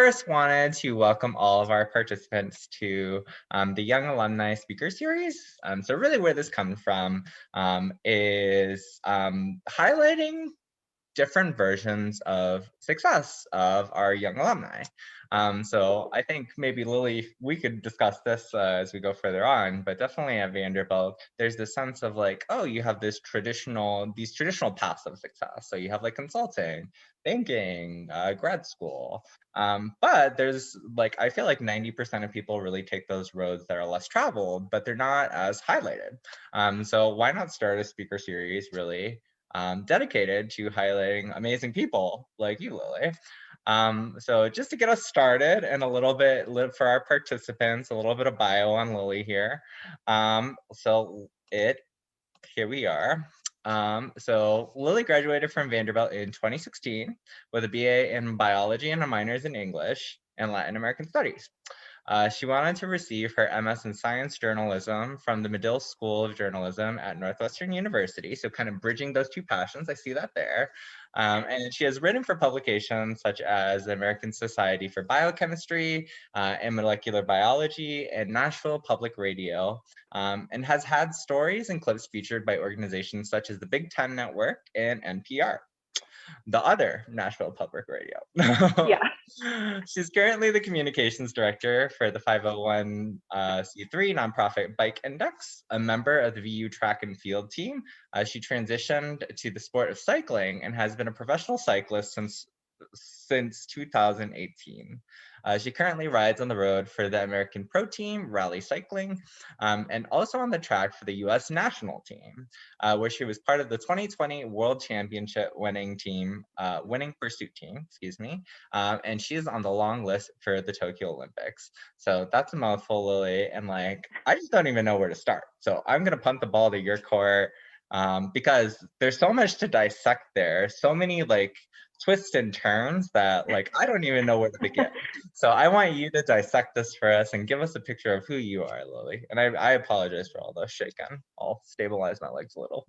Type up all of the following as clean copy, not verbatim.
first wanted to welcome all of our participants to the Young Alumni Speaker Series. So really where this comes from is highlighting different versions of success of our young alumni. So I think maybe Lily, we could discuss this as we go further on, but definitely at Vanderbilt, there's this sense of like, oh, you have these traditional paths of success. So you have like consulting, banking, grad school. But there's like, I feel like 90% of people really take those roads that are less traveled, but they're not as highlighted. So why not start a speaker series really dedicated to highlighting amazing people like you, Lily. So just to get us started and a little bit for our participants, a little bit of bio on Lily here. Here we are. So Lily graduated from Vanderbilt in 2016 with a BA in biology and a minors in English and Latin American studies. She wanted to receive her MS in Science Journalism from the Medill School of Journalism at Northwestern University. So kind of bridging those two passions, I see that there. And she has written for publications such as the American Society for Biochemistry and Molecular Biology and Nashville Public Radio, and has had stories and clips featured by organizations such as the Big Ten Network and NPR. The other Nashville Public Radio. Yeah. She's currently the communications director for the 501c3 nonprofit Bike Index, a member of the VU track and field team. She transitioned to the sport of cycling and has been a professional cyclist since 2018. She currently rides on the road for the American Pro Team, Rally Cycling, and also on the track for the US national team, where she was part of the 2020 World Championship winning pursuit team, and she's on the long list for the Tokyo Olympics. So that's a mouthful, Lily, and like, I just don't even know where to start. So I'm gonna punt the ball to your court, because there's so much to dissect there, so many like twists and turns that like I don't even know where to begin. So I want you to dissect this for us and give us a picture of who you are, Lily. And I apologize for all the shaking. I'll stabilize my legs a little.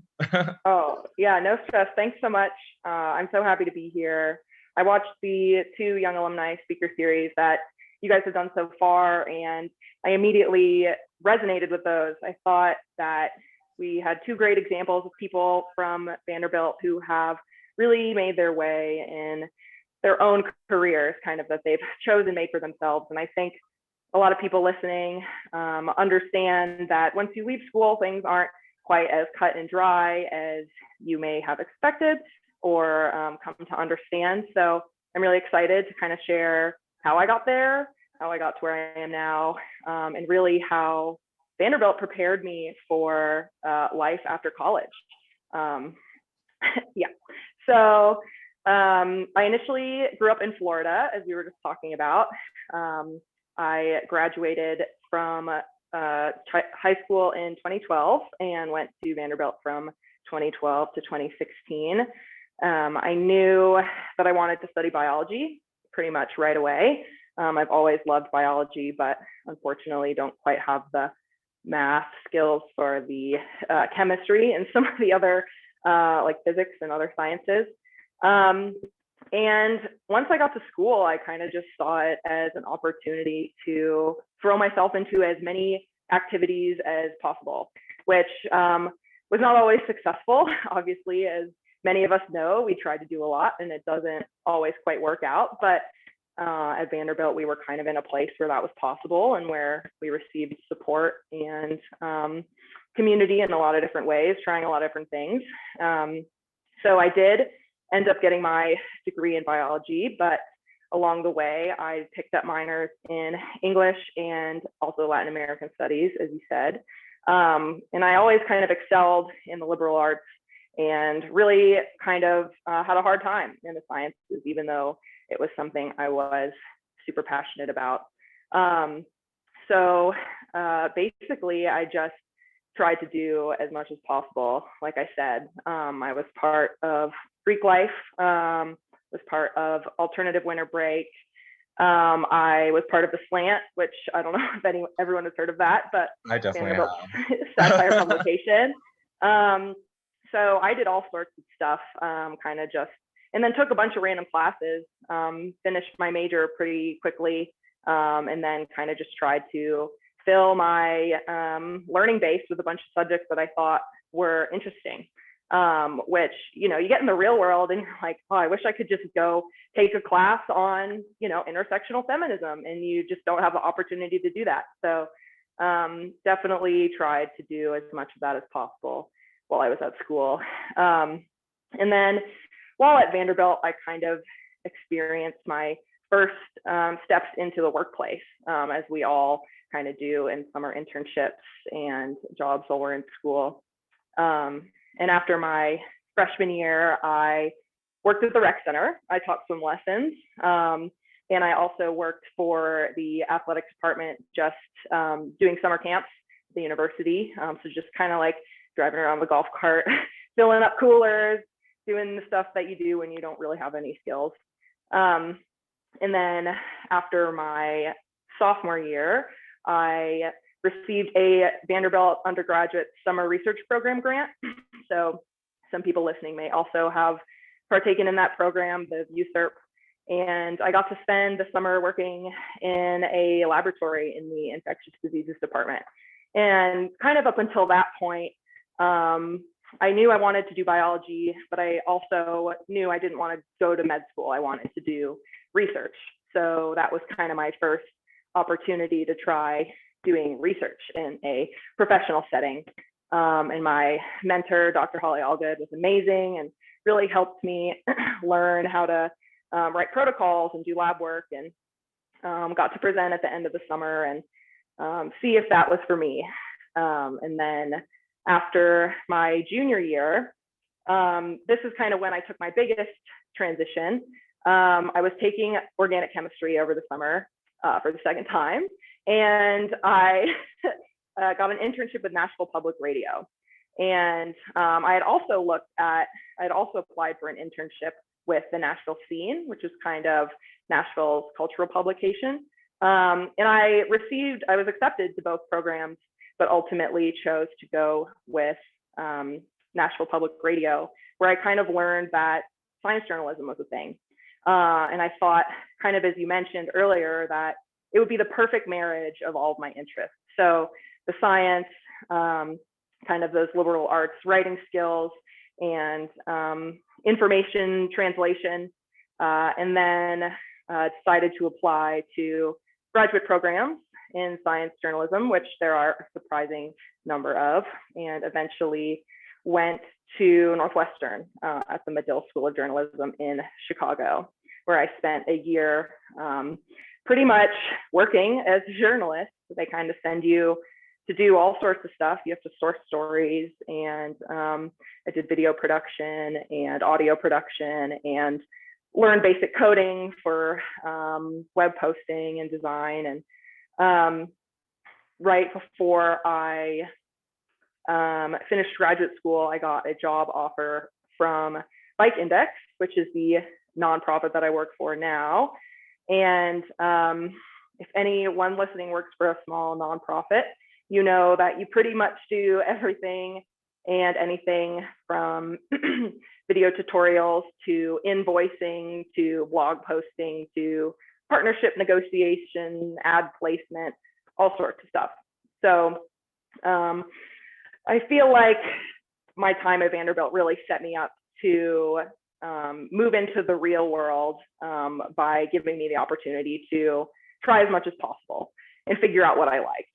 Oh yeah, no stress. Thanks so much. I'm so happy to be here. I watched the 2 Young Alumni Speaker Series that you guys have done so far, and I immediately resonated with those. I thought that we had 2 great examples of people from Vanderbilt who have really made their way in their own careers, kind of that they've chosen made for themselves. And I think a lot of people listening understand that once you leave school, things aren't quite as cut and dry as you may have expected or come to understand. So I'm really excited to kind of share how I got there, how I got to where I am now, and really how Vanderbilt prepared me for life after college. Yeah. So I initially grew up in Florida, as we were just talking about. I graduated from high school in 2012 and went to Vanderbilt from 2012 to 2016. I knew that I wanted to study biology pretty much right away. I've always loved biology, but unfortunately don't quite have the math skills for the chemistry and some of the other like physics and other sciences. And once I got to school, I kind of just saw it as an opportunity to throw myself into as many activities as possible, which was not always successful. Obviously, as many of us know, we try to do a lot and it doesn't always quite work out. But at Vanderbilt, we were kind of in a place where that was possible and where we received support and community in a lot of different ways, trying a lot of different things. So I did end up getting my degree in biology, but along the way, I picked up minors in English and also Latin American studies, as you said. And I always kind of excelled in the liberal arts and really kind of had a hard time in the sciences, even though it was something I was super passionate about. So basically, I just tried to do as much as possible. Like I said, I was part of Greek life, was part of alternative winter break. I was part of the Slant, which I don't know if everyone has heard of that, but I definitely have. Satire publication. So I did all sorts of stuff, kind of just and then took a bunch of random classes, finished my major pretty quickly, and then kind of just tried to fill my learning base with a bunch of subjects that I thought were interesting. Which, you know, you get in the real world and you're like, oh, I wish I could just go take a class on, you know, intersectional feminism, and you just don't have the opportunity to do that. So definitely tried to do as much of that as possible while I was at school. And then while at Vanderbilt, I kind of experienced my first steps into the workplace, as we all kind of do in summer internships and jobs while we're in school. And after my freshman year, I worked at the rec center. I taught swim lessons. And I also worked for the athletics department, just doing summer camps at the university. So just kind of like driving around the golf cart, filling up coolers, doing the stuff that you do when you don't really have any skills. And then after my sophomore year, I received a Vanderbilt undergraduate summer research program grant. So some people listening may also have partaken in that program, the USERP. And I got to spend the summer working in a laboratory in the infectious diseases department. And kind of up until that point, I knew I wanted to do biology, but I also knew I didn't want to go to med school. I wanted to do research. So that was kind of my first opportunity to try doing research in a professional setting. And my mentor, Dr. Holly Allgood, was amazing and really helped me learn how to write protocols and do lab work, and got to present at the end of the summer and see if that was for me. And then after my junior year, this is kind of when I took my biggest transition. I was taking organic chemistry over the summer for the second time, and I got an internship with Nashville Public Radio. And I had also applied for an internship with the Nashville Scene, which is kind of Nashville's cultural publication. And I was accepted to both programs, but ultimately chose to go with Nashville Public Radio, where I kind of learned that science journalism was a thing. And I thought, kind of as you mentioned earlier, that it would be the perfect marriage of all of my interests. So the science, kind of those liberal arts writing skills, and information translation, and then decided to apply to graduate programs in science journalism, which there are a surprising number of, and eventually went to Northwestern at the Medill School of Journalism in Chicago, where I spent a year pretty much working as a journalist. They kind of send you to do all sorts of stuff. You have to source stories, and I did video production and audio production and learned basic coding for web posting and design. And right before I finished graduate school, I got a job offer from Bike Index, which is the nonprofit that I work for now. And if anyone listening works for a small nonprofit, you know that you pretty much do everything and anything from video tutorials to invoicing to blog posting to partnership negotiation, ad placement, all sorts of stuff. So I feel like my time at Vanderbilt really set me up to move into the real world by giving me the opportunity to try as much as possible and figure out what I liked.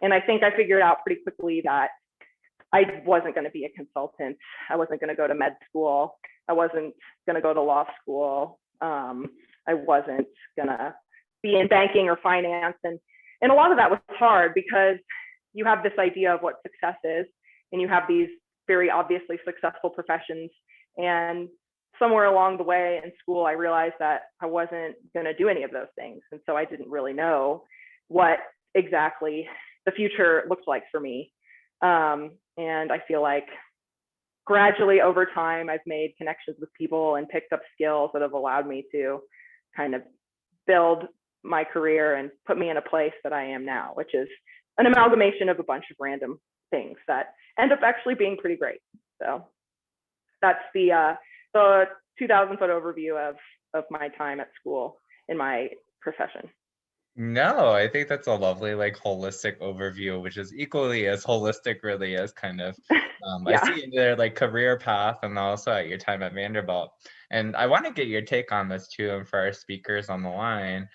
And I think I figured out pretty quickly that I wasn't going to be a consultant. I wasn't going to go to med school. I wasn't going to go to law school. I wasn't going to be in banking or finance. And a lot of that was hard because you have this idea of what success is, and you have these very obviously successful professions. And somewhere along the way in school, I realized that I wasn't going to do any of those things. And so I didn't really know what exactly the future looks like for me. And I feel like gradually over time, I've made connections with people and picked up skills that have allowed me to kind of build my career and put me in a place that I am now, which is an amalgamation of a bunch of random things that end up actually being pretty great. So that's the the 2,000-foot overview of my time at school in my profession. No, I think that's a lovely, like, holistic overview, which is equally as holistic, really, as kind of, I Yeah. see in their, like, career path and also at your time at Vanderbilt. And I want to get your take on this too, and for our speakers on the line,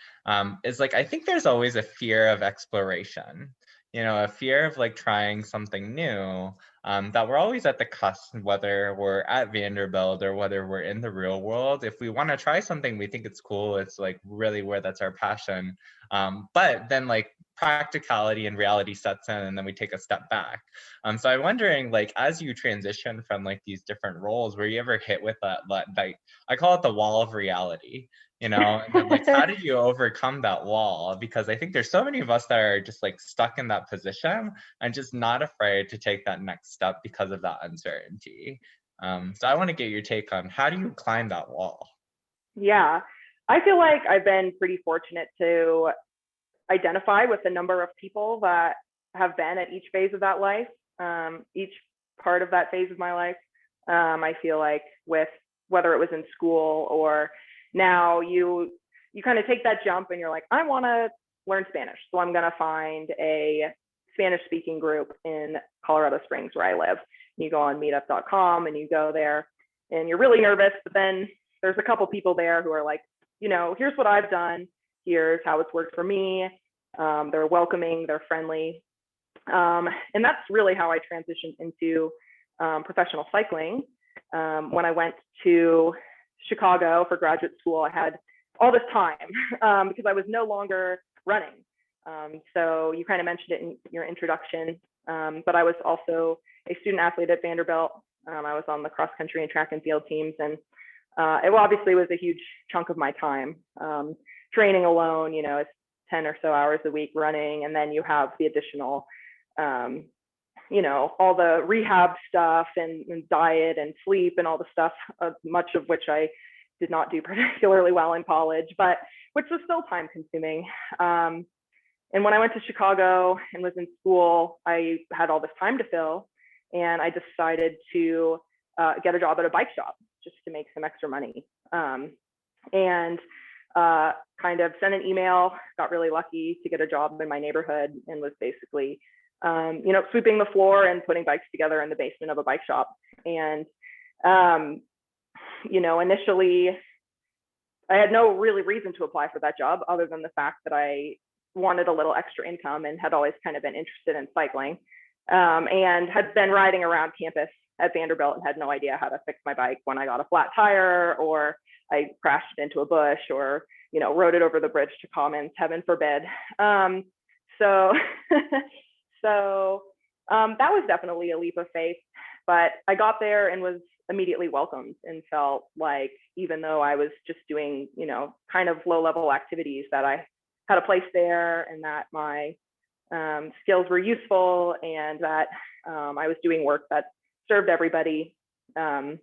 is like, I think there's always a fear of exploration, a fear of like trying something new, that we're always at the cusp, whether we're at Vanderbilt or whether we're in the real world. If we want to try something, we think it's cool, it's like really where that's our passion. But then like practicality and reality sets in, and then we take a step back. So I'm wondering, like, as you transition from like these different roles, were you ever hit with that, like, I call it the wall of reality, and then like, how did you overcome that wall? Because I think there's so many of us that are just like stuck in that position and just not afraid to take that next step because of that uncertainty. So I want to get your take on, how do you climb that wall? Yeah, I feel like I've been pretty fortunate to identify with the number of people that have been at each phase of that life, each part of that phase of my life. I feel like with whether it was in school or now, you kind of take that jump and you're like, I want to learn Spanish, so I'm going to find a Spanish speaking group in Colorado Springs where I live. You go on meetup.com and you go there and you're really nervous, but then there's a couple people there who are like, here's what I've done, here's how it's worked for me. They're welcoming, they're friendly. And that's really how I transitioned into professional cycling. When I went to Chicago for graduate school, I had all this time because I was no longer running. So you kind of mentioned it in your introduction, but I was also a student athlete at Vanderbilt. I was on the cross country and track and field teams, and it obviously was a huge chunk of my time. Training alone, it's 10 or so hours a week running, and then you have the additional all the rehab stuff and diet and sleep and all the stuff, much of which I did not do particularly well in college, but which was still time consuming. And when I went to Chicago and was in school, I had all this time to fill, and I decided to get a job at a bike shop just to make some extra money. And kind of sent an email, got really lucky to get a job in my neighborhood, and was basically sweeping the floor and putting bikes together in the basement of a bike shop. And initially I had no really reason to apply for that job other than the fact that I wanted a little extra income and had always kind of been interested in cycling, and had been riding around campus at Vanderbilt and had no idea how to fix my bike when I got a flat tire, or I crashed into a bush, or rode it over the bridge to Commons, heaven forbid. So that was definitely a leap of faith, but I got there and was immediately welcomed and felt like, even though I was just doing, kind of low level activities, that I had a place there, and that my skills were useful, and that I was doing work that served everybody. And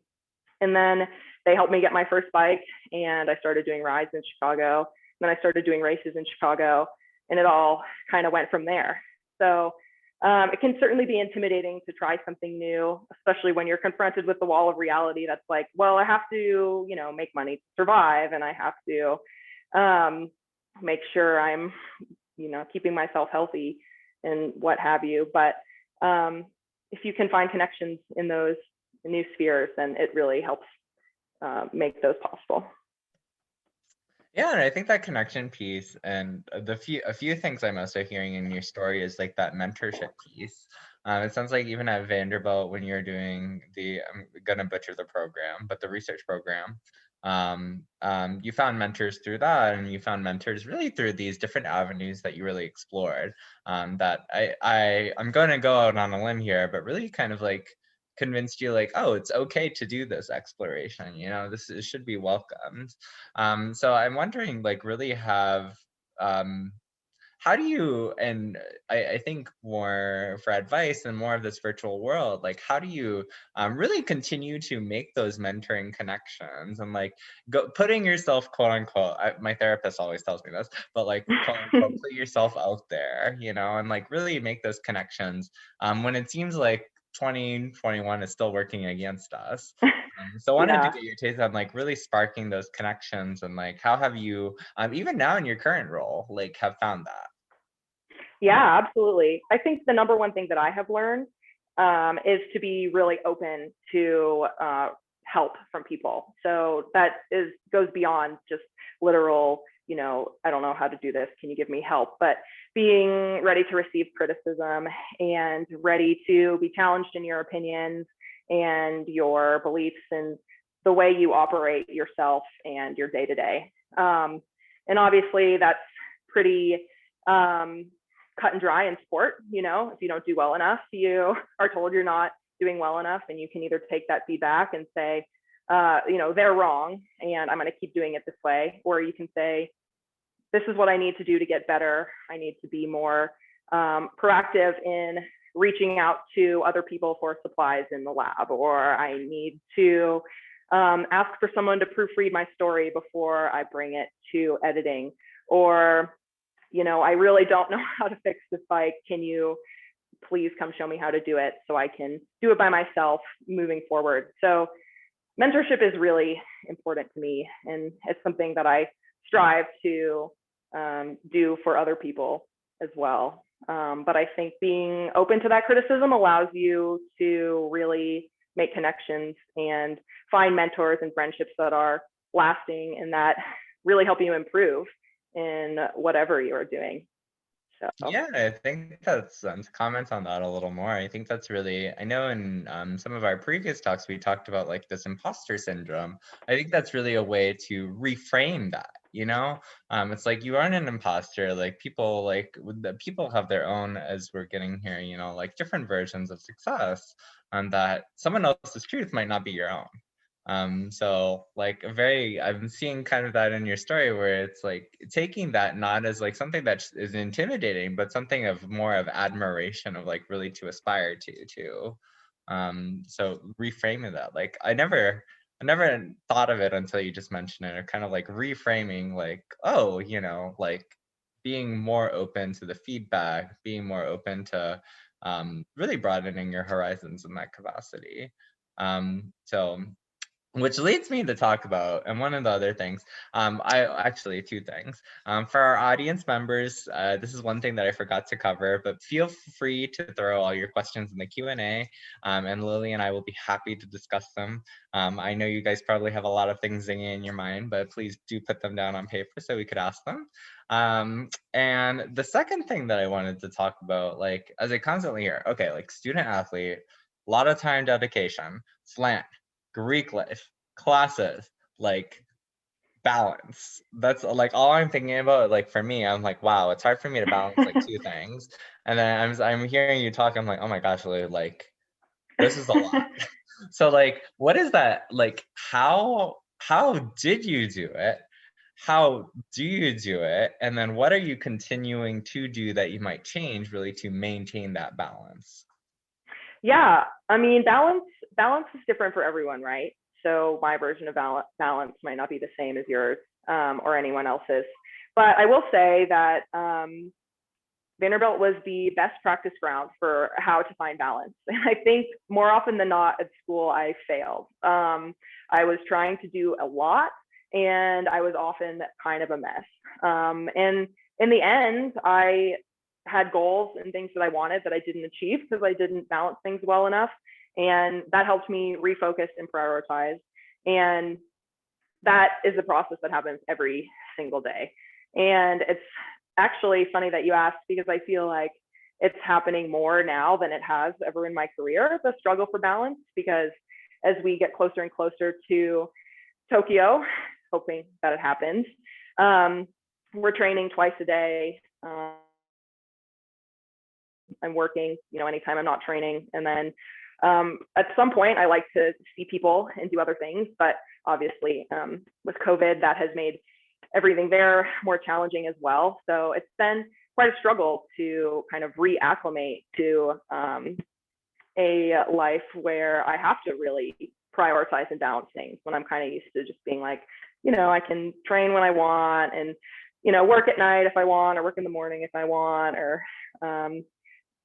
then they helped me get my first bike, and I started doing rides in Chicago. And then I started doing races in Chicago, and it all kind of went from there. So it can certainly be intimidating to try something new, especially when you're confronted with the wall of reality that's like, well, I have to, make money to survive, and I have to make sure I'm, keeping myself healthy and what have you. But if you can find connections in those new spheres, then it really helps make those possible. Yeah, and I think that connection piece, and a few things I'm also hearing in your story is like that mentorship piece. It sounds like even at Vanderbilt, when you're doing I'm gonna butcher the program, but the research program, you found mentors through that, and you found mentors really through these different avenues that you really explored. That I'm gonna go out on a limb here, but really kind of like convinced you like, oh, it's okay to do this exploration, this should be welcomed. So I'm wondering, like, really how do you, and I think more for advice and more of this virtual world, like, how do you really continue to make those mentoring connections, and like putting yourself, quote unquote, my therapist always tells me this, but like, quote unquote, put yourself out there, and like really make those connections when it seems like 2021 is still working against us. So I wanted to Yeah. get your take on like really sparking those connections, and like how have you, even now in your current role, like have found that? Yeah, absolutely. I think the number one thing that I have learned is to be really open to help from people. So that goes beyond just literal, I don't know how to do this. Can you give me help? But being ready to receive criticism and ready to be challenged in your opinions and your beliefs and the way you operate yourself and your day to day. And obviously, that's pretty cut and dry in sport. If you don't do well enough, you are told you're not doing well enough, and you can either take that feedback and say, they're wrong and I'm going to keep doing it this way, or you can say, this is what I need to do to get better. I need to be more proactive in reaching out to other people for supplies in the lab, or I need to ask for someone to proofread my story before I bring it to editing, or I really don't know how to fix this bike. Can you please come show me how to do it so I can do it by myself moving forward? So mentorship is really important to me, and it's something that I strive to do for other people as well. But I think being open to that criticism allows you to really make connections and find mentors and friendships that are lasting and that really help you improve in whatever you are doing. So Yeah, I think that's, to comment on that a little more, I think that's really, I know in some of our previous talks, we talked about like this imposter syndrome. I think that's really a way to reframe that, it's like you aren't an imposter, like people have their own, as we're getting here, like different versions of success, and that someone else's truth might not be your own. So like I'm seeing kind of that in your story, where it's like taking that not as like something that is intimidating, but something of more of admiration, of like really to aspire to too. So reframing that, like I never thought of it until you just mentioned it, or kind of like reframing, like, oh, like being more open to the feedback, being more open to really broadening your horizons in that capacity. So which leads me to talk about, and one of the other things, I actually two things. For our audience members, this is one thing that I forgot to cover, but feel free to throw all your questions in the Q&A, and Lily and I will be happy to discuss them. I know you guys probably have a lot of things zinging in your mind, but please do put them down on paper so we could ask them. And the second thing that I wanted to talk about, like, as I constantly hear, okay, like student athlete, a lot of time dedication, slant, Greek life, classes, like balance. That's like all I'm thinking about. Like for me, I'm like, wow, it's hard for me to balance like two things. And then I'm hearing you talk, I'm like, oh my gosh, Lou, like this is a lot. So like, what is that? Like, how did you do it? How do you do it? And then what are you continuing to do that you might change really to maintain that balance? yeah, I mean, balance is different for everyone, right? So my version of balance might not be the same as yours or anyone else's. But I will say that Vanderbilt was the best practice ground for how to find balance. And I think more often than not at school, I failed. I was trying to do a lot, and I was often kind of a mess. And in the end, I had goals and things that I wanted that I didn't achieve because I didn't balance things well enough. And that helped me refocus and prioritize. And that is the process that happens every single day. And it's actually funny that you asked, because I feel like it's happening more now than it has ever in my career, the struggle for balance, because as we get closer and closer to Tokyo, hoping that it happens, we're training twice a day. I'm working, anytime I'm not training. And then at some point, I like to see people and do other things. But obviously, with COVID, that has made everything there more challenging as well. So it's been quite a struggle to kind of reacclimate to a life where I have to really prioritize and balance things, when I'm kind of used to just being like, I can train when I want, and work at night if I want, or work in the morning if I want, or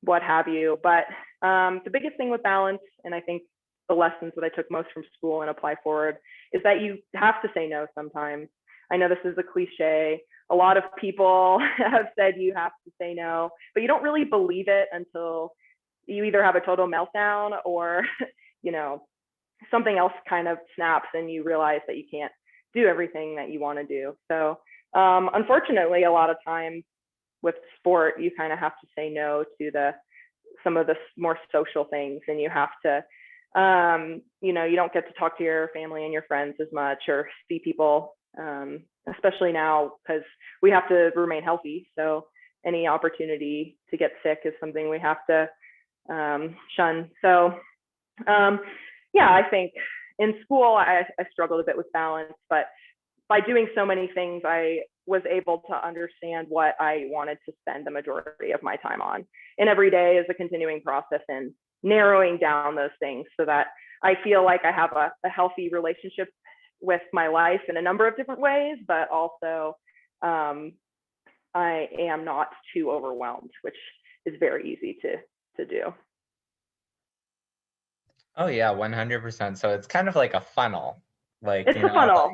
what have you. But the biggest thing with balance, and I think the lessons that I took most from school and apply forward, is that you have to say no sometimes. I know this is a cliche. A lot of people have said you have to say no, but you don't really believe it until you either have a total meltdown or, you know, something else kind of snaps and you realize that you can't do everything that you want to do. So unfortunately, a lot of times with sport, you kind of have to say no to some of the more social things, and you have to, you know, you don't get to talk to your family and your friends as much or see people, especially now because we have to remain healthy. So any opportunity to get sick is something we have to shun. So yeah, I think in school, I struggled a bit with balance, but by doing so many things, I was able to understand what I wanted to spend the majority of my time on. And every day is a continuing process in narrowing down those things so that I feel like I have a healthy relationship with my life in a number of different ways, but also I am not too overwhelmed, which is very easy to do. Oh yeah, 100%. So it's kind of like a funnel. Like, it's you a know, funnel. like,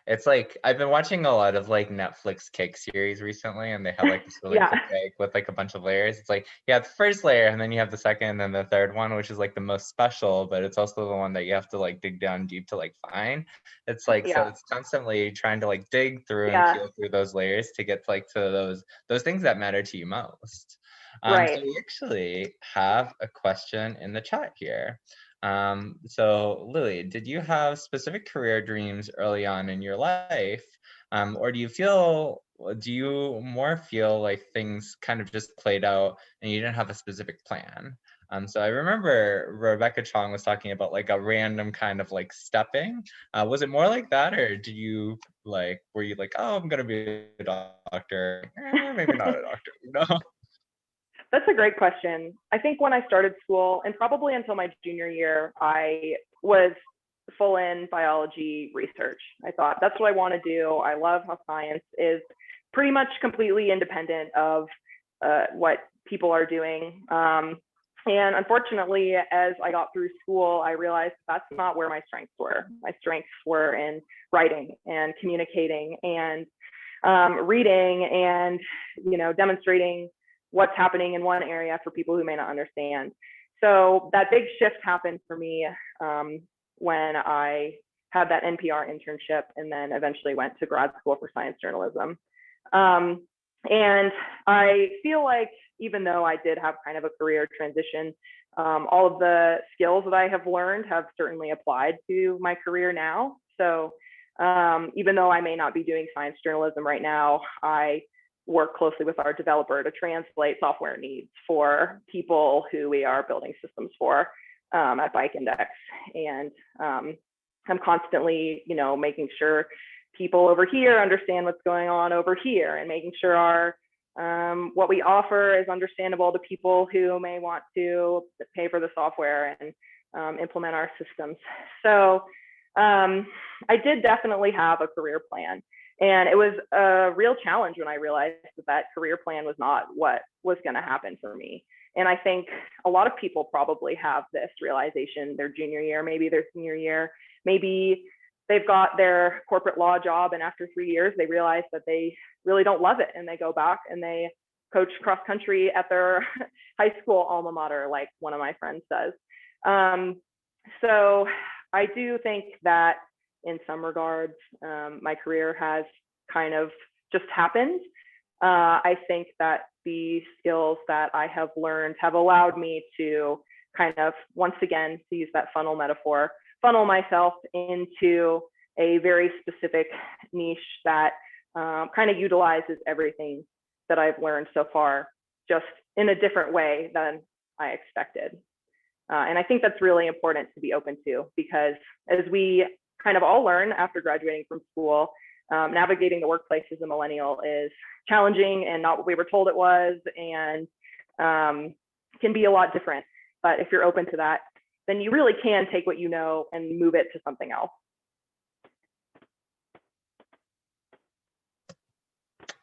it's like I've been watching a lot of like Netflix cake series recently, and they have like this really Yeah. cool cake with like a bunch of layers. It's like, yeah, the first layer, and then you have the second and then the third one, which is like the most special, but it's also the one that you have to like dig down deep to like find. It's like, so Yeah. it's constantly trying to like dig through and Yeah. peel through those layers to get like to those things that matter to you most. Right. So we actually have a question in the chat here. So Lily, did you have specific career dreams early on in your life? Or do you more feel like things kind of just played out and you didn't have a specific plan? So I remember Rebecca Chong was talking about like a random kind of like stepping. Was it more like that, or did you were you like, oh, I'm gonna be a doctor? Maybe not a doctor, you know? That's a great question. I think when I started school, and probably until my junior year, I was full in biology research. I thought that's what I want to do. I love how science is pretty much completely independent of what people are doing. And unfortunately, as I got through school, I realized that's not where my strengths were. My strengths were in writing and communicating and reading and, you know, demonstrating what's happening in one area for people who may not understand. So that big shift happened for me when I had that NPR internship and then eventually went to grad school for science journalism. And I feel like even though I did have kind of a career transition, all of the skills that I have learned have certainly applied to my career now. So even though I may not be doing science journalism right now, I work closely with our developer to translate software needs for people who we are building systems for at Bike Index. And I'm constantly, you know, making sure people over here understand what's going on over here and making sure our what we offer is understandable to people who may want to pay for the software and implement our systems. So I did definitely have a career plan. And it was a real challenge when I realized that career plan was not what was going to happen for me. And I think a lot of people probably have this realization their junior year, maybe their senior year, maybe they've got their corporate law job and after 3 years, they realize that they really don't love it. And they go back and they coach cross country at their high school alma mater, like one of my friends does. So I do think that in some regards, my career has kind of just happened. I think that the skills that I have learned have allowed me to kind of, once again, to use that funnel metaphor, funnel myself into a very specific niche that kind of utilizes everything that I've learned so far, just in a different way than I expected. And I think that's really important to be open to, because as we kind of all learn after graduating from school, navigating the workplace as a millennial is challenging and not what we were told it was, and can be a lot different. But if you're open to that, then you really can take what you know and move it to something else.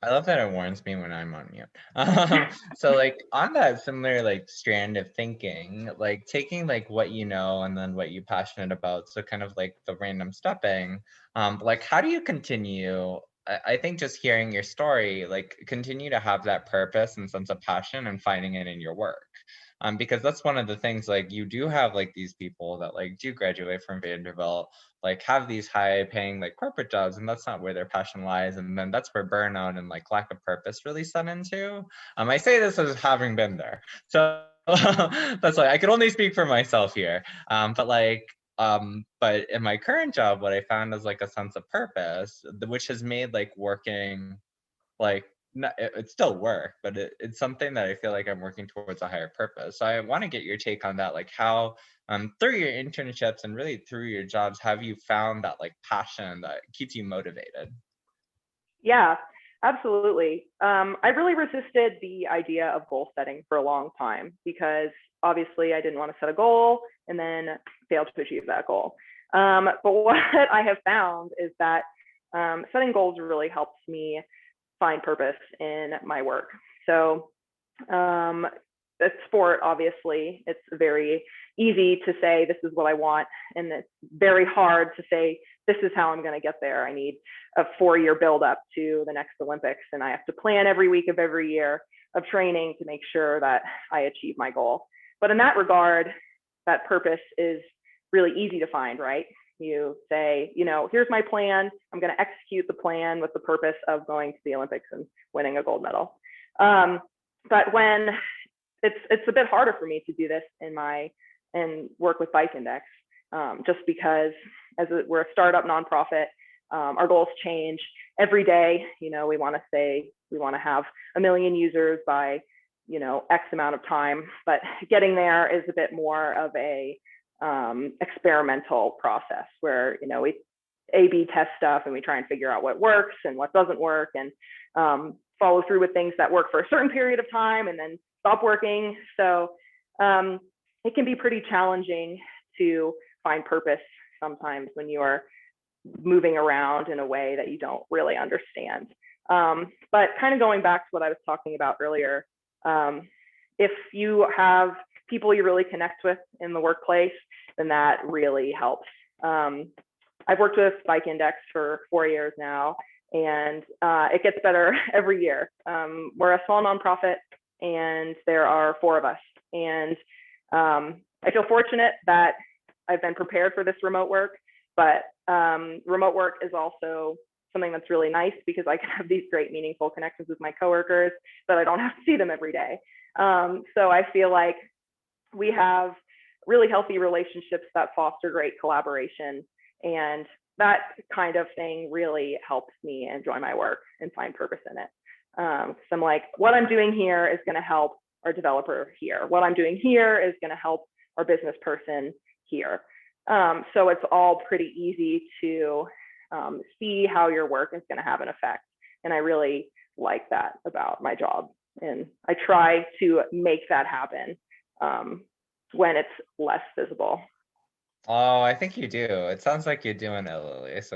I love that it warns me when I'm on mute. So like on that similar like strand of thinking, like taking like what you know and then what you're passionate about, so kind of like the random stepping, like how do you continue? I think just hearing your story, like continue to have that purpose and sense of passion and finding it in your work. Because that's one of the things, like you do have like these people that like do graduate from Vanderbilt, like have these high paying like corporate jobs, and that's not where their passion lies, and then that's where burnout and like lack of purpose really set into. I say this as having been there, so that's why I could only speak for myself here. But in my current job, what I found is like a sense of purpose, which has made like working like it's still work, but it's something that I feel like I'm working towards a higher purpose. So I want to get your take on that, like how through your internships and really through your jobs, have you found that like passion that keeps you motivated? Yeah, absolutely. I really resisted the idea of goal setting for a long time because obviously I didn't want to set a goal and then fail to achieve that goal. But what I have found is that setting goals really helps me find purpose in my work. So it's sport, obviously, it's very easy to say this is what I want, and it's very hard to say this is how I'm going to get there. I need a 4-year build up to the next Olympics, and I have to plan every week of every year of training to make sure that I achieve my goal. But in that regard, that purpose is really easy to find, right? You say, here's my plan. I'm going to execute the plan with the purpose of going to the Olympics and winning a gold medal. But when it's a bit harder for me to do this in work with Bike Index, just because we're a startup nonprofit, our goals change every day. We want to have 1 million users by X amount of time, but getting there is a bit more of a experimental process where we A/B test stuff and we try and figure out what works and what doesn't work, and follow through with things that work for a certain period of time and then stop working. So it can be pretty challenging to find purpose sometimes when you are moving around in a way that you don't really understand. But kind of going back to what I was talking about earlier, if you have people you really connect with in the workplace, then that really helps. I've worked with Bike Index for 4 years now, and it gets better every year. We're a small nonprofit, and there are 4 of us. And I feel fortunate that I've been prepared for this remote work, but remote work is also something that's really nice because I can have these great meaningful connections with my coworkers, but I don't have to see them every day. So I feel like we have really healthy relationships that foster great collaboration, and that kind of thing really helps me enjoy my work and find purpose in it. So I'm like, what I'm doing here is going to help our developer here. What I'm doing here is going to help our business person here. So it's all pretty easy to see how your work is going to have an effect. And I really like that about my job. And I try to make that happen when it's less visible. Oh, I think you do. It sounds like you're doing it, Lily. So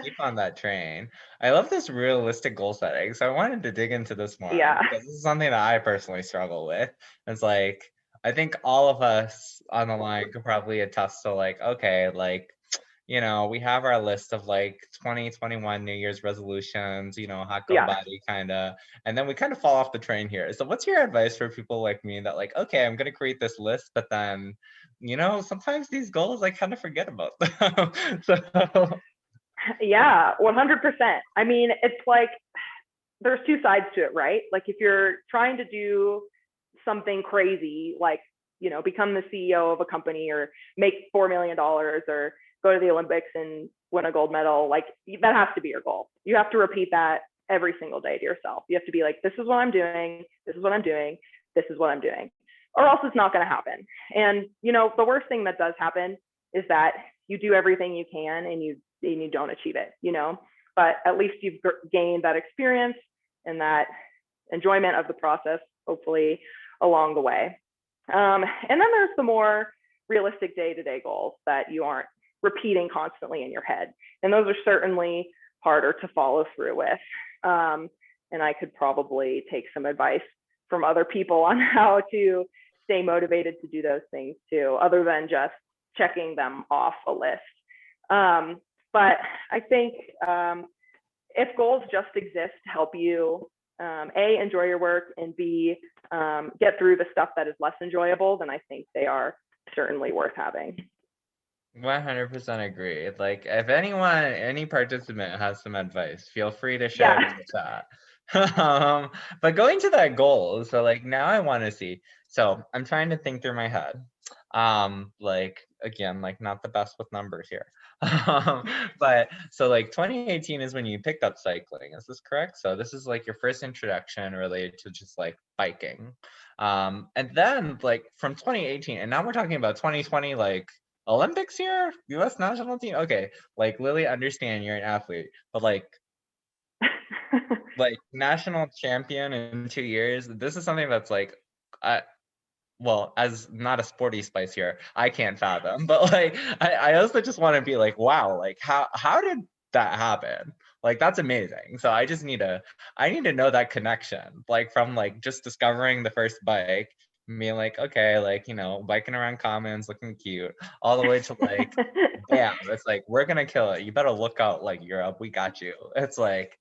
keep on that train. I love this realistic goal setting. So I wanted to dig into this more Yeah. because this is something that I personally struggle with. It's like I think all of us on the line could probably attest to like, okay, like, we have our list of like 2021 New Year's resolutions, hot girl Yeah. body kind of, and then we kind of fall off the train here. So what's your advice for people like me that like, okay, I'm gonna create this list, but then sometimes these goals I kind of forget about them. So Yeah, 100%. I mean, it's like there's 2 sides to it, right? Like if you're trying to do something crazy, like, become the CEO of a company or make $4 million or go to the Olympics and win a gold medal, like that has to be your goal. You have to repeat that every single day to yourself. You have to be like, this is what I'm doing. This is what I'm doing. This is what I'm doing. Or else it's not going to happen. And, the worst thing that does happen is that you do everything you can and you don't achieve it, but at least you've gained that experience and that enjoyment of the process, hopefully along the way. And then there's the more realistic day-to-day goals that you aren't repeating constantly in your head. And those are certainly harder to follow through with. and I could probably take some advice from other people on how to stay motivated to do those things too, other than just checking them off a list. But I think if goals just exist to help you, A, enjoy your work, and B, get through the stuff that is less enjoyable, then I think they are certainly worth having. 100% agree. Like, if any participant has some advice, feel free to share it in the chat. But going to that goal, so like now I want to see. So I'm trying to think through my head. Like again, like not the best with numbers here. But so like 2018 is when you picked up cycling. Is this correct? So this is like your first introduction related to just like biking. And then like from 2018, and now we're talking about 2020, like Olympics here, U.S. national team. Okay, like Lily, understand you're an athlete, but like national champion in 2 years. This is something that's like, well, as not a sporty spice here, I can't fathom. But like, I also just want to be like, wow, like how did that happen? Like that's amazing. So I need to know that connection, like from like just discovering the first bike, being like, okay, like, you know, biking around commons, looking cute, all the way to like, bam, it's like, we're gonna kill it. You better look out, like Europe, we got you. It's like,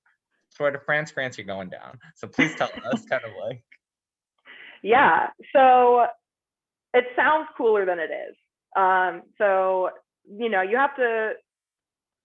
Tour de France, you're going down. So please tell us, kind of like. Yeah, so it sounds cooler than it is. So, you know, you have to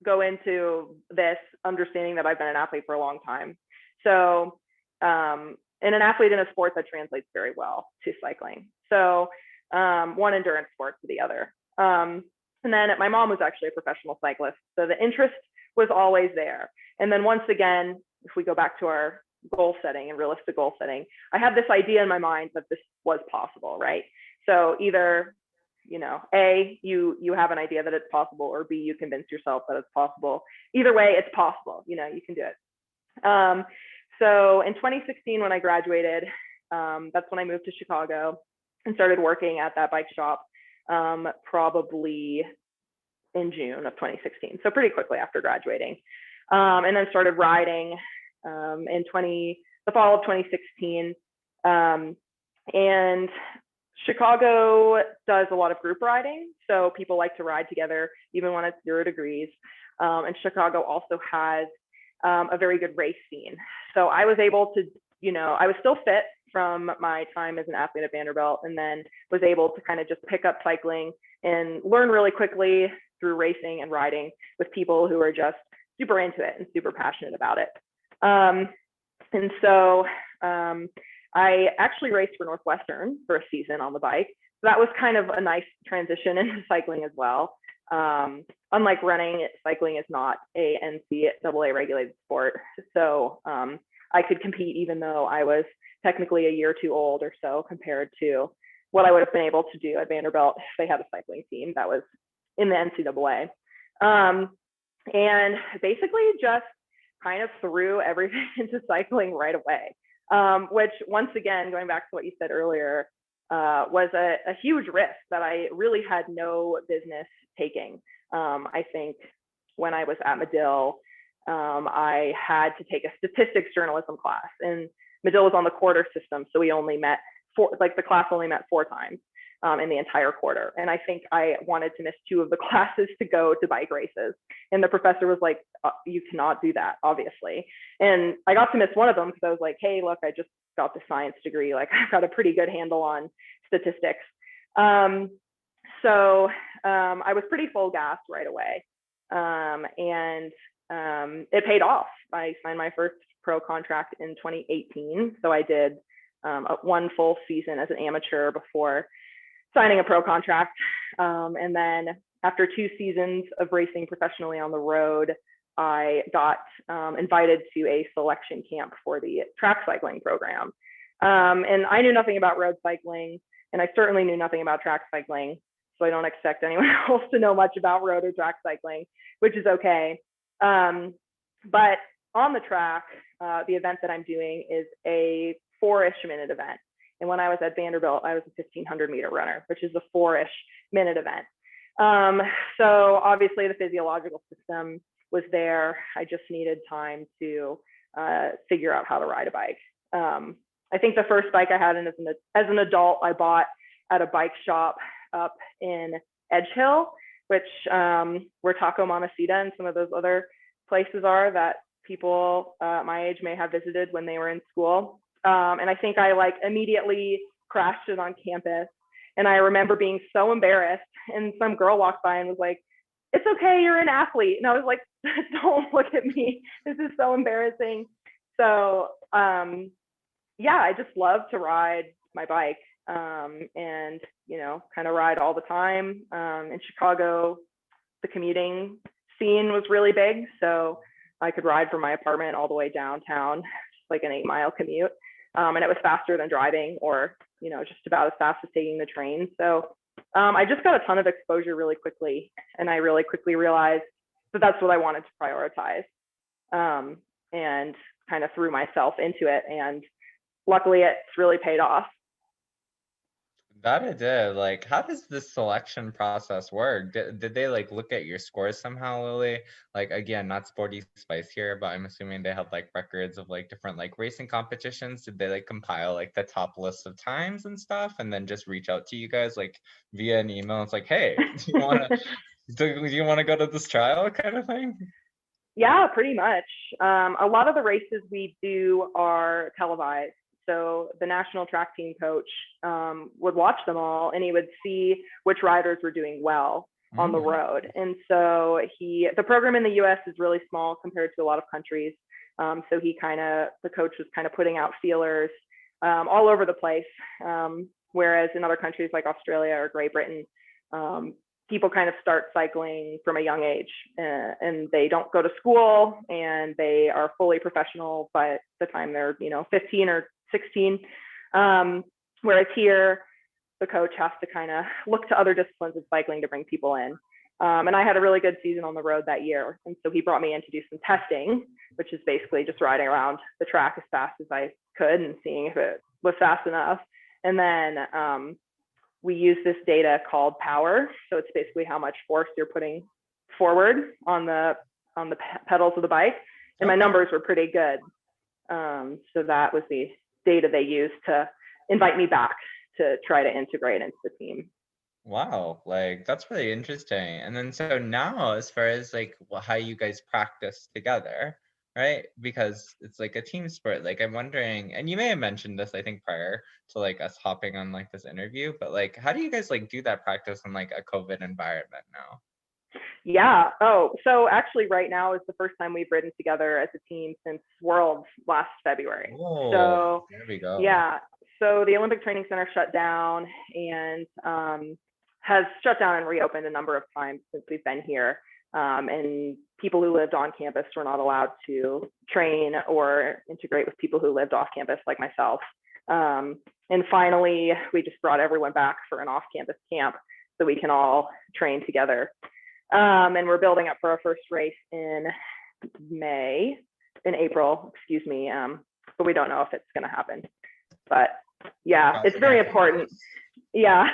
go into this understanding that I've been an athlete for a long time. So, and an athlete in a sport that translates very well to cycling. So, one endurance sport to the other. And then my mom was actually a professional cyclist. So the interest was always there. And then once again, if we go back to our goal setting and realistic goal setting, I had this idea in my mind that this was possible, right? So either, you know, A, you have an idea that it's possible, or B, you convince yourself that it's possible. Either way, it's possible, you know, you can do it. So in 2016, when I graduated, that's when I moved to Chicago and started working at that bike shop, probably in June of 2016. So pretty quickly after graduating. And then started riding in the fall of 2016. And Chicago does a lot of group riding. So people like to ride together, even when it's 0 degrees. And Chicago also has a very good race scene. So I was able to, you know, I was still fit from my time as an athlete at Vanderbilt, and then was able to kind of just pick up cycling and learn really quickly through racing and riding with people who are just super into it and super passionate about it. And so I actually raced for Northwestern for a season on the bike. So that was kind of a nice transition into cycling as well. Unlike running, cycling is not a NCAA regulated sport. So I could compete even though I was technically a year or two old or so compared to what I would have been able to do at Vanderbilt if they had a cycling team that was in the NCAA. And basically just kind of threw everything into cycling right away, which once again, going back to what you said earlier, was a huge risk that I really had no business taking. I think when I was at Medill, I had to take a statistics journalism class, and Medill was on the quarter system. So we only met the class only met 4 times in the entire quarter. And I think I wanted to miss 2 of the classes to go to bike races. And the professor was like, you cannot do that, obviously. And I got to miss one of them because I was like, hey, look, I just got the science degree. Like I've got a pretty good handle on statistics. So I was pretty full gas right away. And it paid off. I signed my first pro contract in 2018. So I did 1 full season as an amateur before signing a pro contract. And then after 2 seasons of racing professionally on the road, I got invited to a selection camp for the track cycling program. And I knew nothing about road cycling, and I certainly knew nothing about track cycling. So I don't expect anyone else to know much about road or track cycling, which is okay. But on the track, the event that I'm doing is a 4-ish minute event. And when I was at Vanderbilt, I was a 1,500 meter runner, which is a 4-ish minute event. So obviously the physiological system was there. I just needed time to figure out how to ride a bike. I think the first bike I had as an adult, I bought at a bike shop up in Edge Hill, which where Taco Montecito and some of those other places are that people my age may have visited when they were in school. And I think I like immediately crashed it on campus. And I remember being so embarrassed, and some girl walked by and was like, "It's okay, you're an athlete." And I was like, "Don't look at me. This is so embarrassing." So yeah, I just love to ride my bike, and kind of ride all the time. In Chicago, the commuting scene was really big, so I could ride from my apartment all the way downtown, just like an 8-mile commute, and it was faster than driving, or just about as fast as taking the train. So I just got a ton of exposure really quickly, and I really quickly realized that that's what I wanted to prioritize, and kind of threw myself into it, and luckily it's really paid off. That it did. Like, how does this selection process work? Did they like look at your scores somehow, Lily? Like, again, not sporty spice here, but I'm assuming they had like records of like different like racing competitions. Did they like compile like the top list of times and stuff, and then just reach out to you guys like via an email? It's like, hey, do you want to go to this trial kind of thing? Yeah, pretty much. A lot of the races we do are televised. So the national track team coach would watch them all, and he would see which riders were doing well on the road. And so the program in the US is really small compared to a lot of countries. So the coach was kind of putting out feelers all over the place. Whereas in other countries like Australia or Great Britain, people kind of start cycling from a young age, and they don't go to school, and they are fully professional by the time they're 15 or 16. Whereas here, the coach has to kind of look to other disciplines of cycling to bring people in. And I had a really good season on the road that year, and so he brought me in to do some testing, which is basically just riding around the track as fast as I could and seeing if it was fast enough. And then we use this data called power. So it's basically how much force you're putting forward on the pedals of the bike. And my numbers were pretty good. So that was the data they used to invite me back to try to integrate into the team. Wow, like that's really interesting. And then so now, as far as like how you guys practice together, right? Because it's like a team sport. Like I'm wondering, and you may have mentioned this, I think, prior to like us hopping on like this interview, but like how do you guys like do that practice in like a COVID environment now? Yeah. Oh, so actually right now is the first time we've ridden together as a team since Worlds last February. Oh, So there we go. yeah. So the Olympic Training Center shut down, and has shut down and reopened a number of times since we've been here. And people who lived on campus were not allowed to train or integrate with people who lived off campus like myself. And finally, we just brought everyone back for an off-campus camp so we can all train together. And we're building up for our first race in April, excuse me. But we don't know if it's going to happen. But yeah, it's very important. Yeah,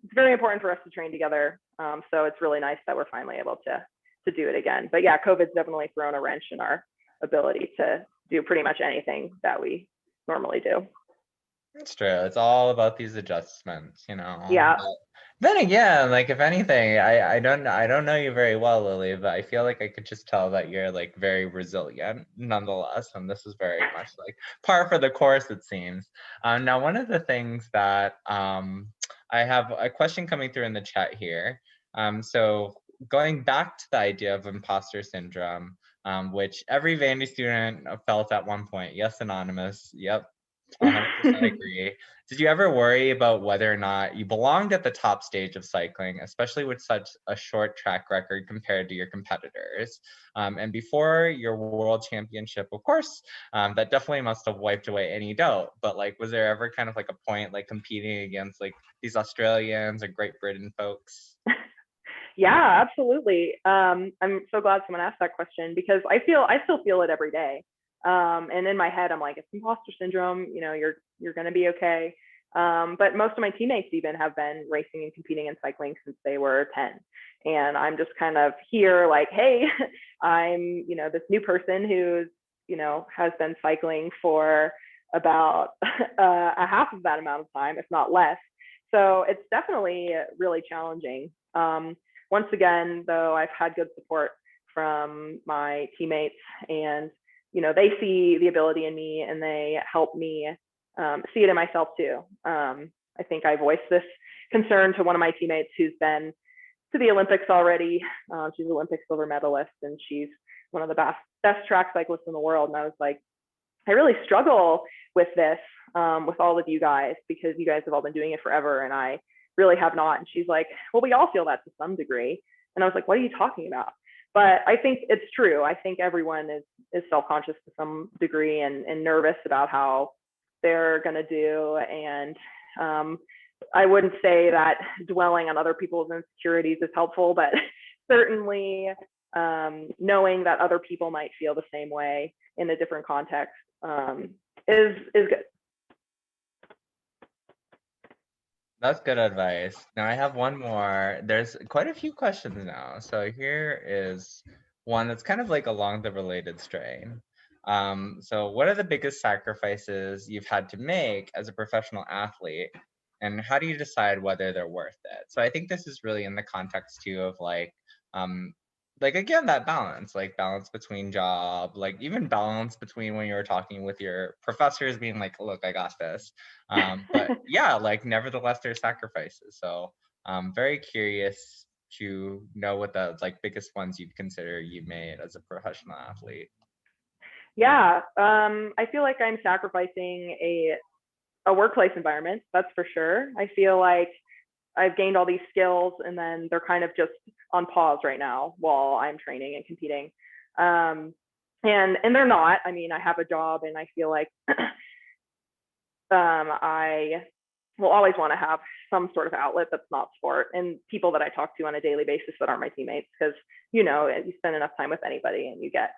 it's very important for us to train together. So it's really nice that we're finally able to do it again. But yeah, COVID's definitely thrown a wrench in our ability to do pretty much anything that we normally do. It's true. It's all about these adjustments, you know. Yeah. But then again, like if anything, I don't know you very well, Lily, but I feel like I could just tell that you're like very resilient nonetheless, and this is very much like par for the course, it seems. Now, one of the things that I have a question coming through in the chat here. So going back to the idea of imposter syndrome, which every Vandy student felt at one point. Yes, anonymous. Yep. 100% agree. Did you ever worry about whether or not you belonged at the top stage of cycling, especially with such a short track record compared to your competitors? And before your world championship, of course, that definitely must have wiped away any doubt. But like, was there ever kind of like a point like competing against like these Australians or Great Britain folks? Yeah, absolutely. I'm so glad someone asked that question, because I still feel it every day. And in my head, I'm like, it's imposter syndrome. You're going to be okay. But most of my teammates even have been racing and competing in cycling since they were 10. And I'm just kind of here like, hey, I'm, this new person who's has been cycling for about a half of that amount of time, if not less. So it's definitely really challenging. Once again, though, I've had good support from my teammates, and they see the ability in me, and they help me see it in myself too. I think I voiced this concern to one of my teammates who's been to the Olympics already. She's an Olympic silver medalist, and she's one of the best track cyclists in the world. And I was like, I really struggle with this with all of you guys, because you guys have all been doing it forever and I really have not. And she's like, well, we all feel that to some degree. And I was like, what are you talking about? But I think it's true. I think everyone is self-conscious to some degree and nervous about how they're going to do. And I wouldn't say that dwelling on other people's insecurities is helpful, but certainly knowing that other people might feel the same way in a different context is good. That's good advice. Now I have one more. There's quite a few questions now. So here is one that's kind of like along the related strain. So what are the biggest sacrifices you've had to make as a professional athlete, and how do you decide whether they're worth it? So I think this is really in the context too of like again, that balance, like balance between job, like even balance between when you're talking with your professors being like, look, I got this. But yeah, like nevertheless, there's sacrifices. So I'm very curious to know what the like biggest ones you'd consider you made as a professional athlete. Yeah, I feel like I'm sacrificing a workplace environment, that's for sure. I feel like I've gained all these skills and then they're kind of just on pause right now while I'm training and competing. And they're not. I mean, I have a job and I feel like I will always want to have some sort of outlet that's not sport, and people that I talk to on a daily basis that aren't my teammates, because you spend enough time with anybody and you get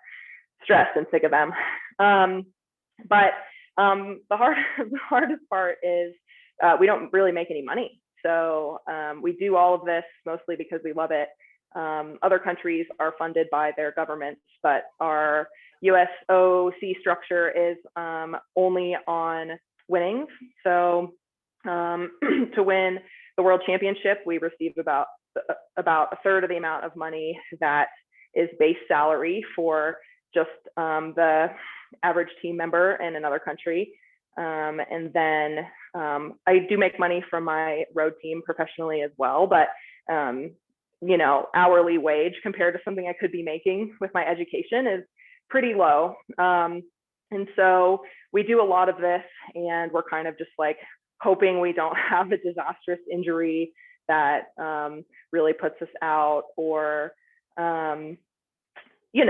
stressed and sick of them. But the hardest part is we don't really make any money. So we do all of this mostly because we love it. Other countries are funded by their governments, but our USOC structure is only on winnings. So to win the world championship, we receive about a third of the amount of money that is base salary for just the average team member in another country. And then I do make money from my road team professionally as well, but hourly wage compared to something I could be making with my education is pretty low. And so we do a lot of this, and we're kind of just like hoping we don't have a disastrous injury that really puts us out, or we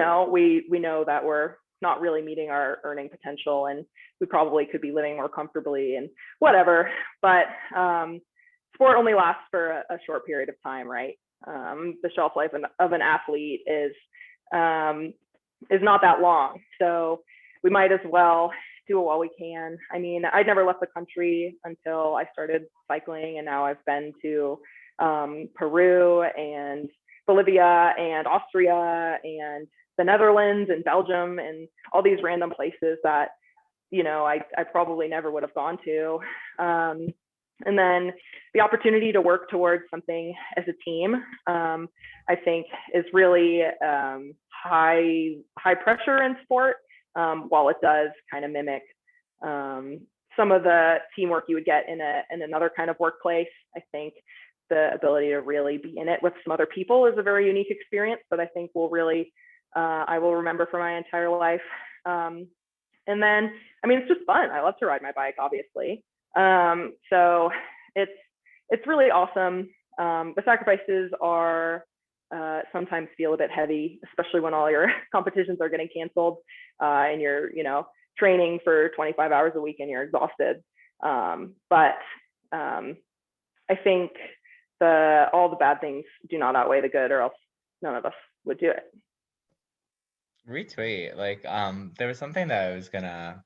know that we're not really meeting our earning potential and we probably could be living more comfortably and whatever. But sport only lasts for a short period of time, right? The shelf life of an athlete is not that long. So we might as well do it while we can. I mean, I never left the country until I started cycling, and now I've been to Peru and Bolivia and Austria and the Netherlands and Belgium and all these random places that, I probably never would have gone to. And then the opportunity to work towards something as a team, I think is really high pressure in sport, while it does kind of mimic some of the teamwork you would get in another kind of workplace. I think the ability to really be in it with some other people is a very unique experience that I think I will remember for my entire life. And then, I mean, it's just fun. I love to ride my bike, obviously. So it's really awesome. The sacrifices are sometimes feel a bit heavy, especially when all your competitions are getting canceled and you're, training for 25 hours a week and you're exhausted. But I think all the bad things do not outweigh the good, or else none of us would do it. Retweet. There was something that I was gonna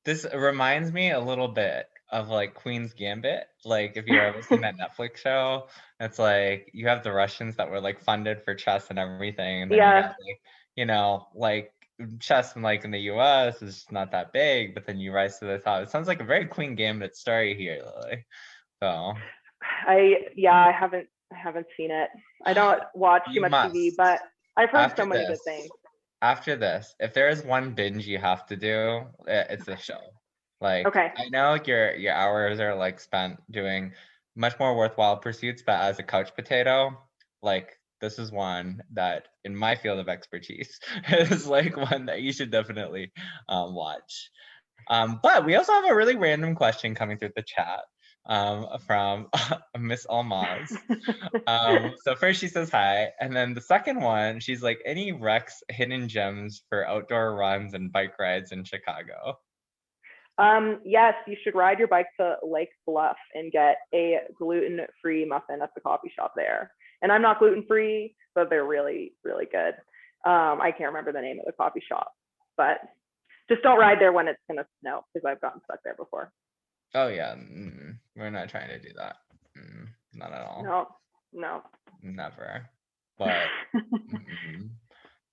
this reminds me a little bit of like Queen's Gambit. Like if you've ever seen that Netflix show, it's like you have the Russians that were like funded for chess and everything, and then you have chess like in the US is just not that big, but then you rise to the top. It sounds like a very Queen Gambit story here, Lily. So I haven't seen it. I don't watch too you much TV, must. but I've heard After so many good this, things. after this, if there is one binge you have to do, it's this show. Like, Okay. I know your hours are like spent doing much more worthwhile pursuits, but as a couch potato, like this is one that in my field of expertise is like one that you should definitely watch. But we also have a really random question coming through the chat from Miss Almaz. So first she says hi, and then the second one, she's like, any Rex hidden gems for outdoor runs and bike rides in Chicago? Yes, you should ride your bike to Lake Bluff and get a gluten-free muffin at the coffee shop there. And I'm not gluten-free, but they're really, really good. I can't remember the name of the coffee shop, but just don't ride there when it's gonna snow because I've gotten stuck there before. Oh yeah, we're not trying to do that. Not at all. No. Never. But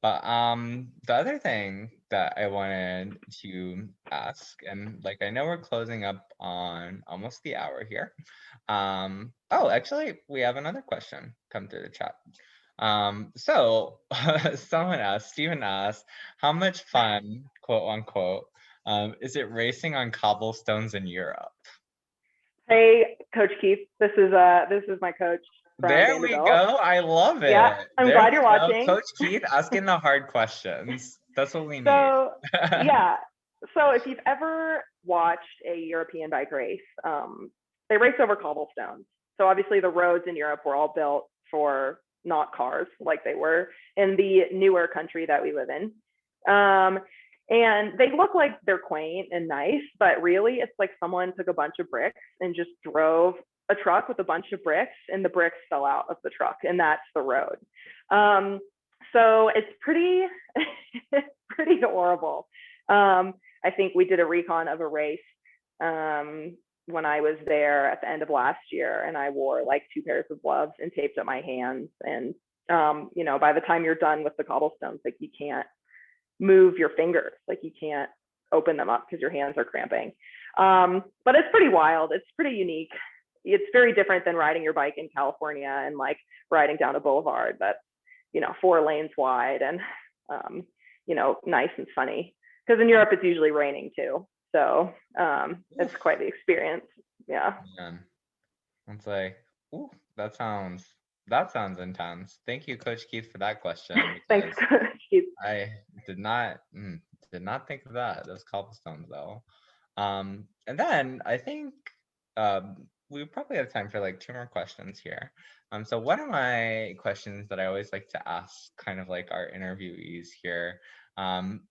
But the other thing that I wanted to ask, and like I know we're closing up on almost the hour here. Oh, actually, we have another question come through the chat. So Stephen asked, how much fun, quote unquote, is it racing on cobblestones in Europe? Hey, Coach Keith, this is my coach from There we Vanderbilt. go. I love it. Yeah, I'm There glad we you're go. watching. Coach Keith asking the hard questions. That's what we need. So yeah, so if you've ever watched a European bike race, they race over cobblestones. So obviously the roads in Europe were all built for not cars like they were in the newer country that we live in. And they look like they're quaint and nice, but really it's like someone took a bunch of bricks and just drove a truck with a bunch of bricks, and the bricks fell out of the truck, and that's the road. So it's pretty pretty horrible. I think we did a recon of a race when I was there at the end of last year, and I wore like 2 pairs of gloves and taped up my hands. And by the time you're done with the cobblestones, like you can't move your fingers, like you can't open them up because your hands are cramping. But it's pretty wild. It's pretty unique. It's very different than riding your bike in California and like riding down a boulevard that's 4 lanes wide and nice and sunny, because in Europe it's usually raining too, so it's quite the experience. Yeah. Man. It's like, ooh, that sounds intense. Thank you, Coach Keith, for that question. Thanks, Because Coach Keith. I did not think of that. Those cobblestones though. And then I think we probably have time for like 2 more questions here. So one of my questions that I always like to ask kind of like our interviewees here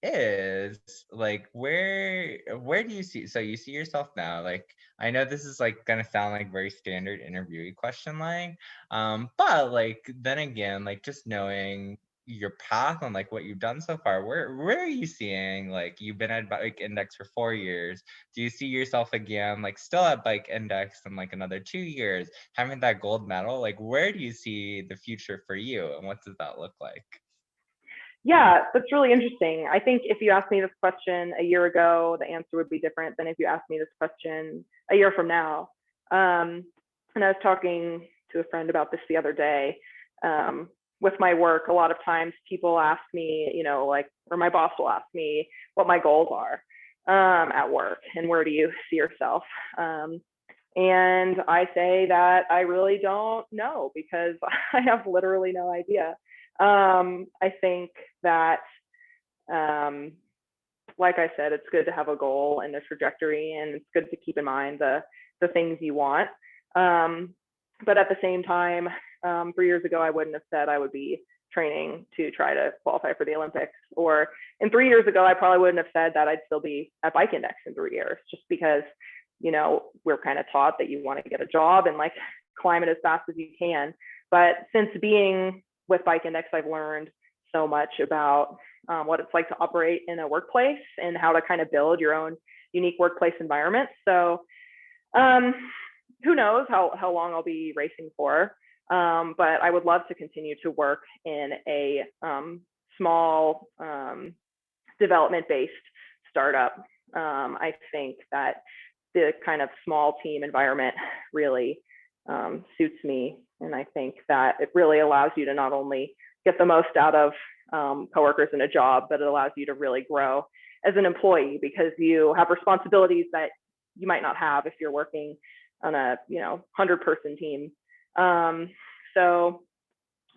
is like, where do you see, so you see yourself now, like, I know this is like gonna sound like very standard interviewee question, like, but like then again, like just knowing your path and like what you've done so far, where are you seeing, like, you've been at Bike Index for 4 years, do you see yourself again like still at Bike Index in like another 2 years having that gold medal? Like, where do you see the future for you and what does that look like? Yeah, that's really interesting. I think if you asked me this question a year ago, the answer would be different than if you asked me this question a year from now. And I was talking to a friend about this the other day. With my work, a lot of times people ask me, or my boss will ask me what my goals are at work and where do you see yourself. And I say that I really don't know because I have literally no idea. I think that, like I said, it's good to have a goal and a trajectory, and it's good to keep in mind the things you want. But at the same time, 3 years ago, I wouldn't have said I would be training to try to qualify for the Olympics. And 3 years ago, I probably wouldn't have said that I'd still be at Bike Index in 3 years, just because, we're kind of taught that you want to get a job and like climb it as fast as you can. But since being with Bike Index, I've learned so much about what it's like to operate in a workplace and how to kind of build your own unique workplace environment. So who knows how long I'll be racing for, but I would love to continue to work in a small development-based startup. I think that the kind of small team environment really suits me. And I think that it really allows you to not only get the most out of coworkers in a job, but it allows you to really grow as an employee, because you have responsibilities that you might not have if you're working on a 100-person team. So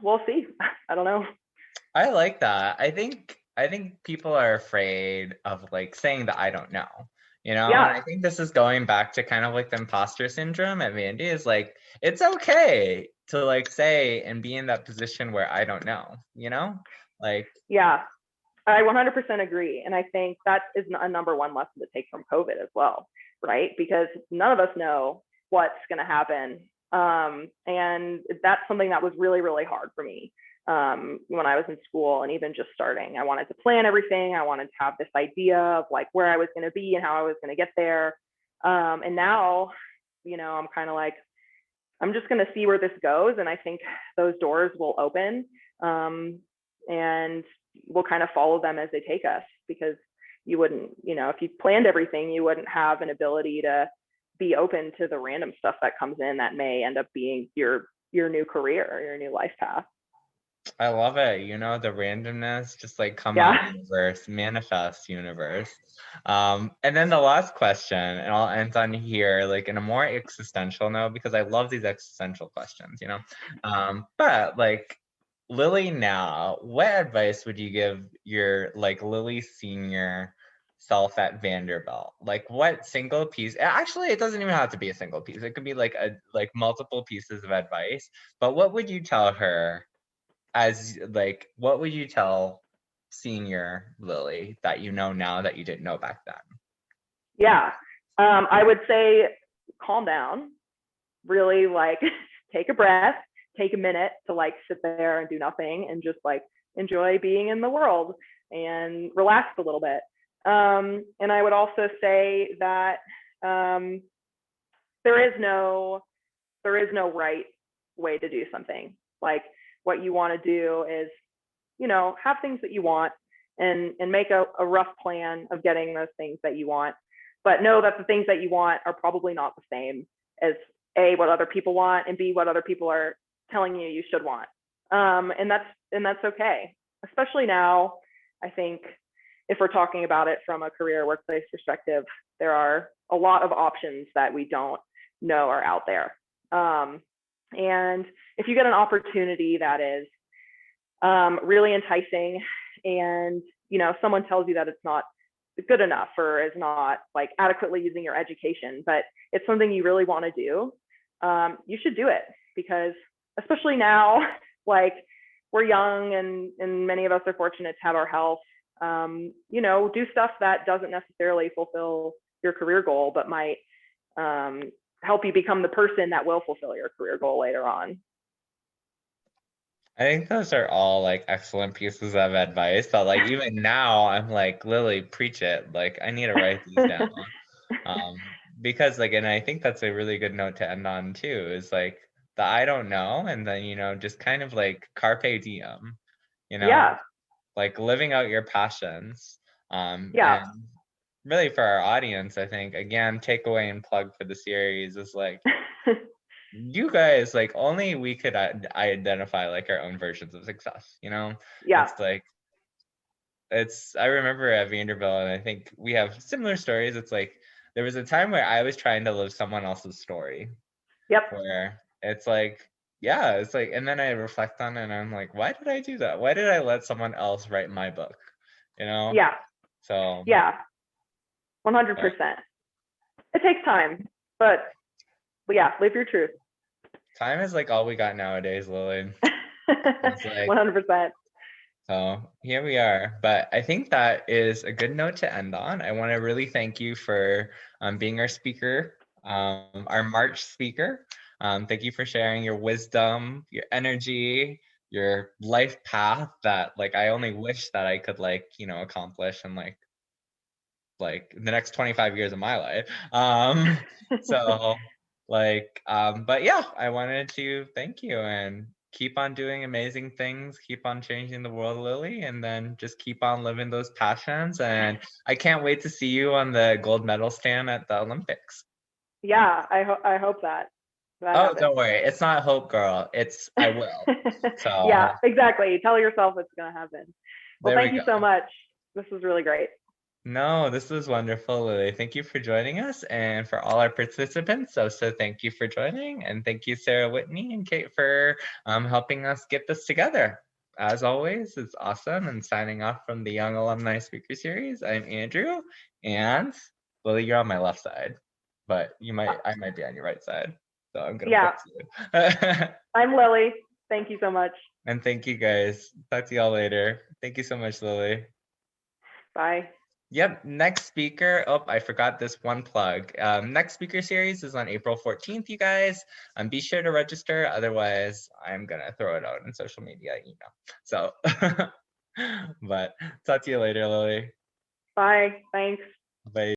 we'll see. I don't know. I like that. I think people are afraid of like saying that I don't know, you know? Yeah. And I think this is going back to kind of like the imposter syndrome at Vandy, is like, it's okay to like say and be in that position where I don't know, you know? Like, yeah, I 100% agree. And I think that is a number one lesson to take from COVID as well, right? Because none of us know what's going to happen. And that's something that was really, really hard for me when I was in school and even just starting. I wanted to plan everything. I wanted to have this idea of like where I was going to be and how I was going to get there. And now, I'm kind of like, I'm just going to see where this goes. And I think those doors will open. And we'll kind of follow them as they take us, because you wouldn't, if you planned everything, you wouldn't have an ability to be open to the random stuff that comes in that may end up being your new career or your new life path. I love it. The randomness, just like come Yeah. out universe, manifest universe. And then the last question, and I'll end on here, like in a more existential note, because I love these existential questions, but like, Lily, now, what advice would you give your like Lily senior self at Vanderbilt? Like, what single piece? Actually, it doesn't even have to be a single piece. It could be like multiple pieces of advice. But what would you tell her what would you tell senior Lily that you know now that you didn't know back then? Yeah, I would say calm down. Really, like, take a breath. Take a minute to like sit there and do nothing and just like enjoy being in the world and relax a little bit. And I would also say that there is no right way to do something. Like, what you want to do is, have things that you want and make a rough plan of getting those things that you want, but know that the things that you want are probably not the same as A, what other people want, and B, what other people are telling you should want. And that's okay. Especially now, I think if we're talking about it from a career workplace perspective, there are a lot of options that we don't know are out there. And if you get an opportunity that is really enticing, and someone tells you that it's not good enough or is not like adequately using your education, but it's something you really want to do, you should do it. Because especially now, like, we're young and many of us are fortunate to have our health. Do stuff that doesn't necessarily fulfill your career goal, but might help you become the person that will fulfill your career goal later on. I think those are all like excellent pieces of advice, but like even now I'm like, Lily, preach it. Like, I need to write these down. Because like, and I think that's a really good note to end on too, is like the I don't know, and then just kind of like carpe diem, Yeah. like living out your passions. Yeah. And really for our audience, I think, again, takeaway and plug for the series is like, you guys, like, only we could identify like our own versions of success, Yeah. It's like, I remember at Vanderbilt, and I think we have similar stories. It's like, there was a time where I was trying to live someone else's story. Yep. Where it's like, yeah, it's like, and then I reflect on it and I'm like, why did I do that? Why did I let someone else write my book? Yeah. So Yeah. 100%. It takes time, but yeah, live your truth. Time is like all we got nowadays, Lily. It's like 100%. So here we are. But I think that is a good note to end on. I want to really thank you for being our speaker, our March speaker. Thank you for sharing your wisdom, your energy, your life path that like I only wish that I could accomplish in like the next 25 years of my life. So but yeah, I wanted to thank you, and keep on doing amazing things, keep on changing the world, Lily, and then just keep on living those passions. And I can't wait to see you on the gold medal stand at the Olympics. Yeah, I hope that Oh, happens. don't worry. It's not hope, girl. It's I will. So Yeah, exactly. Tell yourself it's going to happen. Well, there we thank you go. so much. This was really great. No, this was wonderful, Lily. Thank you for joining us, and for all our participants. So thank you for joining, and thank you, Sarah, Whitney, and Kate for helping us get this together. As always, it's awesome. And signing off from the Young Alumni Speaker Series, I'm Andrew, and Lily, you're on my left side, but I might be on your right side. So I'm gonna Yeah, flex you. I'm Lily. Thank you so much. And thank you guys. Talk to y'all later. Thank you so much, Lily. Bye. Yep, next speaker. Oh, I forgot this one plug. Next speaker series is on April 14th, you guys. Be sure to register. Otherwise, I'm going to throw it out in social media, email. So, but talk to you later, Lily. Bye. Thanks. Bye.